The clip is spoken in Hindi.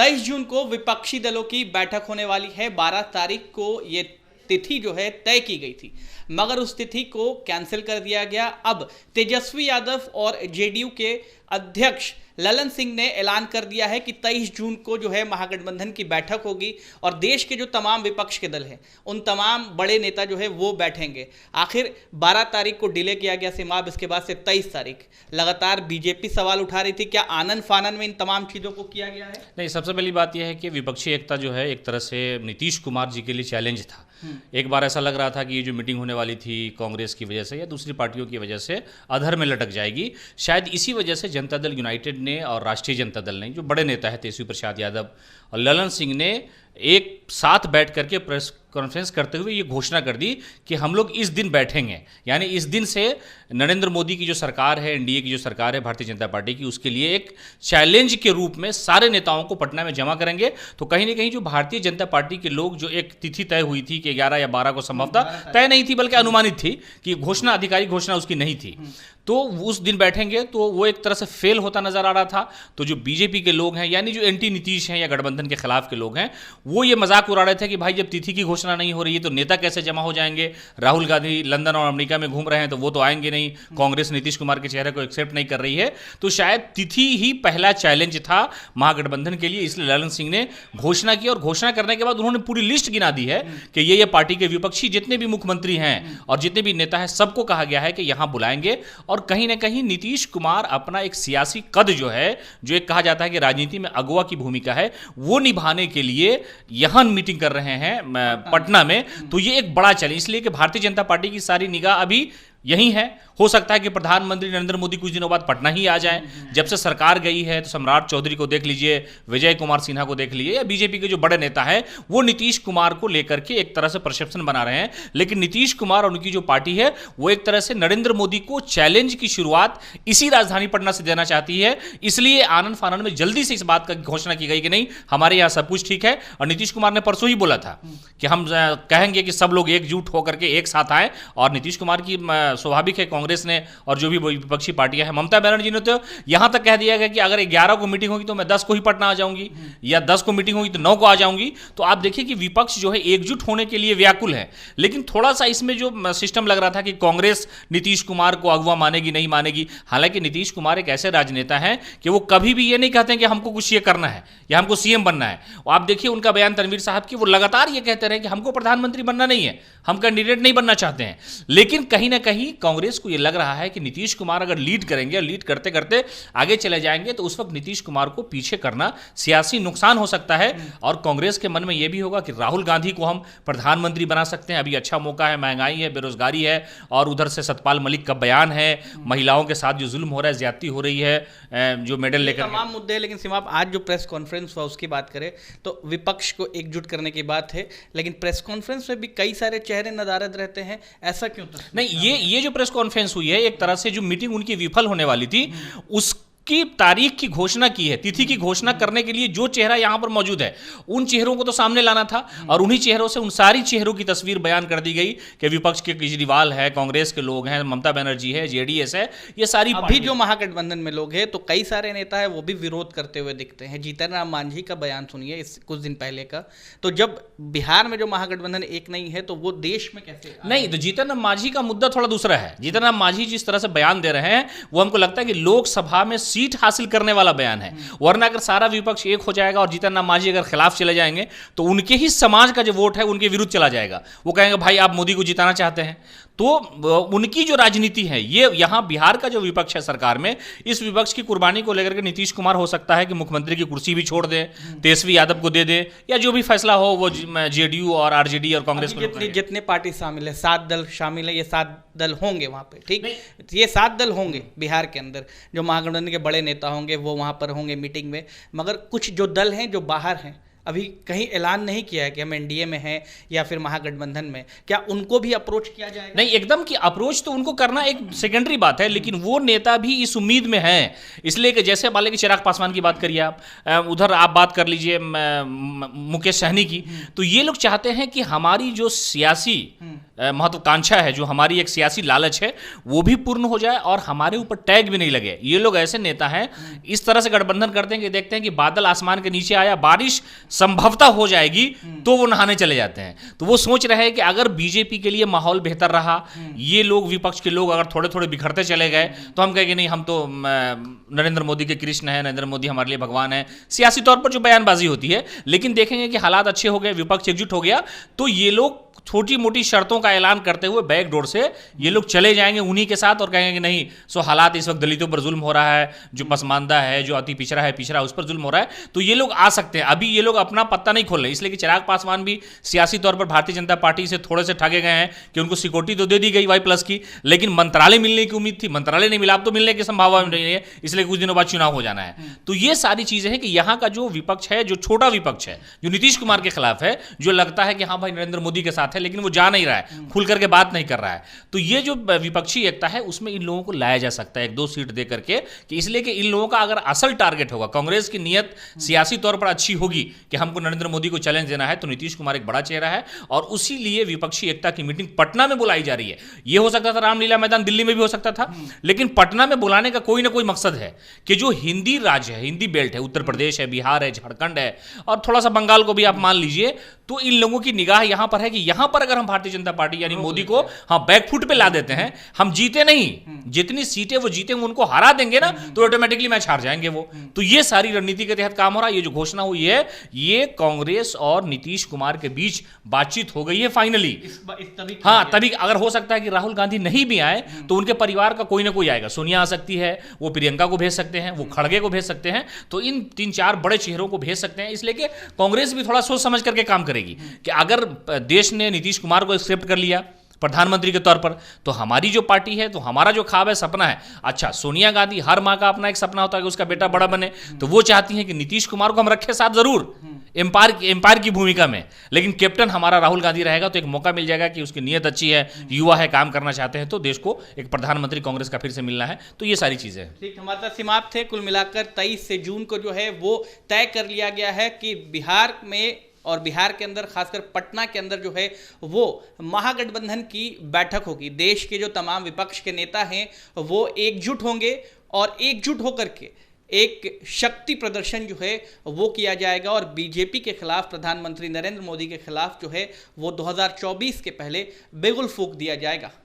23 जून को विपक्षी दलों की बैठक होने वाली है। 12 तारीख को ये तिथि जो है तय की गई थी, मगर उस तिथि को कैंसिल कर दिया गया। अब तेजस्वी यादव और जेडीयू के अध्यक्ष ललन सिंह ने ऐलान कर दिया है कि 23 जून को जो है महागठबंधन की बैठक होगी और देश के जो तमाम विपक्ष के दल हैं उन तमाम बड़े नेता जो है वो बैठेंगे। आखिर 12 तारीख को डिले किया गया सिमाब, इसके बाद से 23 तारीख। लगातार बीजेपी सवाल उठा रही थी, क्या आनन फानन में इन तमाम चीज़ों को किया गया है? नहीं, सबसे पहली बात यह है कि विपक्षी एकता जो है एक तरह से नीतीश कुमार जी के लिए चैलेंज था। एक बार ऐसा लग रहा था कि ये जो मीटिंग होने वाली थी कांग्रेस की वजह से या दूसरी पार्टियों की वजह से अधर में लटक जाएगी। शायद इसी वजह से जनता दल यूनाइटेड ने और राष्ट्रीय जनता दल ने, जो बड़े नेता है तेजस्वी प्रसाद यादव और ललन सिंह ने, एक साथ बैठ करके प्रेस कॉन्फ्रेंस करते हुए ये घोषणा कर दी कि हम लोग इस दिन बैठेंगे। यानी इस दिन से नरेंद्र मोदी की जो सरकार है, एनडीए की जो सरकार है भारतीय जनता पार्टी की, उसके लिए एक चैलेंज के रूप में सारे नेताओं को पटना में जमा करेंगे। तो कहीं ना कहीं जो भारतीय जनता पार्टी के लोग, जो एक तिथि तय हुई थी कि 11 या 12 को संभवतः तय नहीं थी बल्कि अनुमानित थी कि घोषणा, आधिकारिक घोषणा उसकी नहीं थी, तो उस दिन बैठेंगे। तो वो एक तरह से फेल होता नजर आ रहा था। तो जो बीजेपी के लोग हैं, यानी जो एंटी नीतीश हैं या गठबंधन के खिलाफ के लोग हैं, वो ये मजाक उड़ा रहे थे कि भाई जब तिथि की घोषणा नहीं हो रही है तो नेता कैसे जमा हो जाएंगे? राहुल गांधी लंदन और अमेरिका में घूम रहे हैं तो वो तो आएंगे नहीं। कांग्रेस नीतीश कुमार के चेहरे को एक्सेप्ट नहीं कर रही है। तो शायद तिथि ही पहला चैलेंज था महागठबंधन के लिए, इसलिए ललन सिंह ने घोषणा की। और घोषणा करने के बाद उन्होंने पूरी लिस्ट गिना दी है कि ये पार्टी के विपक्षी जितने भी मुख्यमंत्री हैं और जितने भी नेता हैं, सबको कहा गया है कि यहां बुलाएंगे। और कहीं ना कहीं नीतीश कुमार अपना एक सियासी कद जो है, जो एक कहा जाता है कि राजनीति में अगुवा की भूमिका है, वो निभाने के लिए यहां मीटिंग कर रहे हैं पटना में। तो ये एक बड़ा चैलेंज, इसलिए कि भारतीय जनता पार्टी की सारी निगाह अभी यही है। हो सकता है कि प्रधानमंत्री नरेंद्र मोदी कुछ दिनों बाद पटना ही आ जाएं। जब से सरकार गई है तो सम्राट चौधरी को देख लीजिए, विजय कुमार सिन्हा को देख लीजिए, या बीजेपी के जो बड़े नेता हैं वो नीतीश कुमार को लेकर के एक तरह से परसेप्शन बना रहे हैं। लेकिन नीतीश कुमार और उनकी जो पार्टी है वो एक तरह से नरेंद्र मोदी को चैलेंज की शुरुआत इसी राजधानी पटना से देना चाहती है। इसलिए आनंद फानंद में जल्दी से इस बात का घोषणा की गई कि नहीं, हमारे यहाँ सब कुछ ठीक है। और नीतीश कुमार ने परसों ही बोला था कि हम कहेंगे कि सब लोग एकजुट होकर के एक साथ आए। और नीतीश कुमार की स्वाभाविक है, कांग्रेस ने और जो भी विपक्षी पार्टियां हैं, ममता बनर्जी ने तो यहां तक कह दिया गया कि अगर 11 को मीटिंग होगी तो मैं 10 को ही पटना आ जाऊंगी, या 10 को मीटिंग होगी तो 9 को आ जाऊंगी। तो आप देखिए कि विपक्ष जो है एकजुट होने के लिए व्याकुल है। लेकिन थोड़ा सा इसमें जो सिस्टम लग रहा था कि कांग्रेस नीतीश कुमार को अगवा मानेगी नहीं मानेगी। हालांकि नीतीश कुमार एक ऐसे राजनेता हैं कि वो कभी भी ये नहीं कहते कि हमको कुछ ये करना है या हमको सीएम बनना है। आप देखिए उनका बयान तनवीर साहब की, वो लगातार ये कहते रहे कि हमको प्रधानमंत्री बनना नहीं है, हम कैंडिडेट नहीं बनना चाहते हैं। लेकिन कहीं ना कहीं कांग्रेस को ये लग रहा है कि नीतीश कुमार अगर लीड करेंगे और लीड करते करते आगे चले जाएंगे तो उस वक्त नीतीश कुमार को पीछे करना सियासी नुकसान हो सकता है। और कांग्रेस के मन में यह भी होगा कि राहुल गांधी को हम प्रधानमंत्री बना सकते हैं, अभी अच्छा मौका है, महंगाई है, बेरोजगारी है, और उधर से सतपाल मलिक का बयान है, महिलाओं के साथ जो जुल्म हो रहा है, ज्यादती हो रही है, जो मेडल लेकर, तमाम मुद्दे हैं। लेकिन सिमाप, आज जो प्रेस कॉन्फ्रेंस हुआ उसकी बात करें तो विपक्ष को एकजुट करने की बात है, लेकिन प्रेस कॉन्फ्रेंस में भी कई सारे चेहरे नदारद रहते हैं, ऐसा क्यों? नहीं, ये जो प्रेस कॉन्फ्रेंस हुई है, एक तरह से जो मीटिंग उनकी विफल होने वाली थी उसकी तारीख की घोषणा की है। तिथि की घोषणा करने के लिए जो चेहरा यहां पर मौजूद है उन चेहरों को तो सामने लाना था, और उन्हीं चेहरों से उन सारी चेहरों की तस्वीर बयान कर दी गई कि विपक्ष के केजरीवाल है, कांग्रेस के लोग हैं, ममता बनर्जी है, जेडीएस है, ये सारी। अभी जो महागठबंधन में लोग हैं तो कई सारे नेता है वो भी विरोध करते हुए दिखते हैं। जीतन राम मांझी का बयान सुनिए इस कुछ दिन पहले का। तो जब बिहार में जो महागठबंधन एक नहीं है तो वो देश में कैसे नहीं? तो जीतन राम मांझी का मुद्दा थोड़ा दूसरा है। जीतन राम मांझी जिस तरह से बयान दे रहे हैं वो हमको लगता है कि लोकसभा में सीट हासिल करने वाला बयान है। वरना अगर सारा विपक्ष एक हो जाएगा और जीतन राम मांझी अगर खिलाफ चले जाएंगे तो उनके ही समाज का जो वोट है उनके विरुद्ध चला जाएगा। वो कहेंगे भाई आप मोदी को जिताना चाहते हैं। तो उनकी जो राजनीति है, ये यहां बिहार का जो विपक्ष है सरकार में, इस विपक्ष की कुर्बानी को लेकर के नीतीश कुमार हो सकता है कि मुख्यमंत्री की कुर्सी भी छोड़ दे, तेजस्वी यादव को दे दे, या जो भी फैसला हो वो जेडीयू और आरजेडी और कांग्रेस को। जितने पार्टी शामिल है, 7 दल शामिल है, ये 7 दल होंगे वहां पे, ठीक? ये 7 दल होंगे बिहार के अंदर, जो महागठबंधन के बड़े नेता होंगे वो वहां पर होंगे मीटिंग में। मगर कुछ जो दल हैं जो बाहर हैं, अभी कहीं ऐलान नहीं किया है कि हम एनडीए में हैं या फिर महागठबंधन में, क्या उनको भी अप्रोच किया जाएगा? नहीं, एकदम की अप्रोच तो उनको करना एक सेकेंडरी बात है, लेकिन वो नेता भी इस उम्मीद में हैं। इसलिए कि जैसे मान लीजिए चिराग पासवान की बात करिए आप, उधर आप बात कर लीजिए मुकेश सहनी की, तो ये लोग चाहते हैं कि हमारी जो सियासी महत्वाकांक्षा है, जो हमारी एक सियासी लालच है, वो भी पूर्ण हो जाए और हमारे ऊपर टैग भी नहीं लगे। ये लोग ऐसे नेता हैं, इस तरह से गठबंधन करते हैं कि देखते हैं कि बादल आसमान के नीचे आया, बारिश संभवतः हो जाएगी, तो वो नहाने चले जाते हैं। तो वो सोच रहे हैं कि अगर बीजेपी के लिए माहौल बेहतर रहा, ये लोग विपक्ष के लोग अगर थोड़े थोड़े बिखरते चले गए, तो हम कहेंगे नहीं, हम तो नरेंद्र मोदी के कृष्ण है, नरेंद्र मोदी हमारे लिए भगवान है, सियासी तौर पर जो बयानबाजी होती है। लेकिन देखेंगे कि हालात अच्छे हो गए, विपक्ष एकजुट हो गया, तो ये लोग छोटी मोटी शर्तों का ऐलान करते हुए बैकडोर से ये लोग चले जाएंगे उन्हीं के साथ और कहेंगे कि नहीं, सो हालात इस वक्त दलितों पर जुल्म हो रहा है, जो पसमानदा है, जो अति पिछड़ा है, पिछड़ा, उस पर जुल्म हो रहा है, तो ये लोग आ सकते हैं। अभी ये लोग अपना पत्ता नहीं खोल रहे, इसलिए कि चिराग पासवान भी सियासी तौर पर भारतीय जनता पार्टी से थोड़े से ठगे गए हैं कि उनको सिक्योरिटी तो दे दी गई Y+ की, लेकिन मंत्रालय मिलने की उम्मीद थी, मंत्रालय नहीं मिला, अब तो मिलने की संभावना नहीं है, इसलिए कुछ दिनों बाद चुनाव हो जाना है। तो ये सारी चीजें हैं कि यहाँ का जो विपक्ष है, जो छोटा विपक्ष है, जो नीतीश कुमार के खिलाफ है, जो लगता है कि हाँ भाई नरेंद्र मोदी के साथ है, लेकिन वो जा नहीं रहा है, खुल करके बात नहीं कर रहा है, तो ये जो विपक्षी एकता है उसमें इन लोगों को लाया जा सकता है 1-2 सीट दे करके, कि इसलिए कि इन लोगों का अगर असल टारगेट होगा, कांग्रेस की नीयत सियासी तौर पर अच्छी होगी कि हमको नरेंद्र मोदी को चैलेंज देना है, तो नीतीश कुमार एक बड़ा चेहरा है और उसी लिए विपक्षी एकता की मीटिंग पटना में बुलाई जा रही है। यह हो सकता था रामलीला मैदान दिल्ली में भी हो सकता था, लेकिन पटना में बुलाने का कोई ना कोई मकसद है कि जो हिंदी राज्य है, हिंदी बेल्ट है, उत्तर प्रदेश है, बिहार है, झारखंड है और थोड़ा सा बंगाल को भी आप मान लीजिए, तो इन लोगों की निगाह यहां पर है कि यहां पर अगर हम भारतीय जनता पार्टी यानी मोदी को बैकफुट पे ला देते हैं, हम जीते नहीं, जितनी सीटें वो जीतेंगे उनको हरा देंगे ना, तो ऑटोमेटिकली मैच हार जाएंगे वो। तो ये सारी रणनीति के तहत काम हो रहा है। ये जो घोषणा हुई है, ये कांग्रेस और नीतीश कुमार के बीच बातचीत हो गई है फाइनली। हाँ, तभी अगर हो सकता है कि राहुल गांधी नहीं भी आए तो उनके परिवार का कोई ना कोई आएगा, सोनिया आ सकती है, वो प्रियंका को भेज सकते हैं, वो खड़गे को भेज सकते हैं, तो इन 3-4 बड़े चेहरों को भेज सकते हैं। इसलिए कि कांग्रेस भी थोड़ा सोच समझ करके काम करेगी कि अगर देश ने नीतीश कुमार को एक्सेप्ट कर लिया प्रधानमंत्री के तौर पर, तो हमारी जो पार्टी है, तो हमारा जो ख्वाब है, सपना है, अच्छा सोनिया गांधी, हर माँ का अपना एक सपना होता है कि उसका बेटा बड़ा बने, तो वो चाहती हैं कि नीतीश कुमार को हम रखें साथ जरूर एम्पायर की भूमिका में, लेकिन कैप्टन हमारा राहुल गांधी रहेगा, तो एक मौका मिल जाएगा कि उसकी नीयत अच्छी है, युवा है, काम करना चाहते हैं, तो देश को एक प्रधानमंत्री कांग्रेस का फिर से मिलना है। तो ये सारी चीजें ठीक, हमारे साथ समाप्त थे। कुल मिलाकर 23 से जून को जो है वो तय कर लिया गया है कि बिहार में और बिहार के अंदर खासकर पटना के अंदर जो है वो महागठबंधन की बैठक होगी। देश के जो तमाम विपक्ष के नेता हैं वो एकजुट होंगे और एकजुट होकर के एक शक्ति प्रदर्शन जो है वो किया जाएगा और बीजेपी के खिलाफ, प्रधानमंत्री नरेंद्र मोदी के खिलाफ जो है वो 2024 के पहले बिगुल फूंक दिया जाएगा।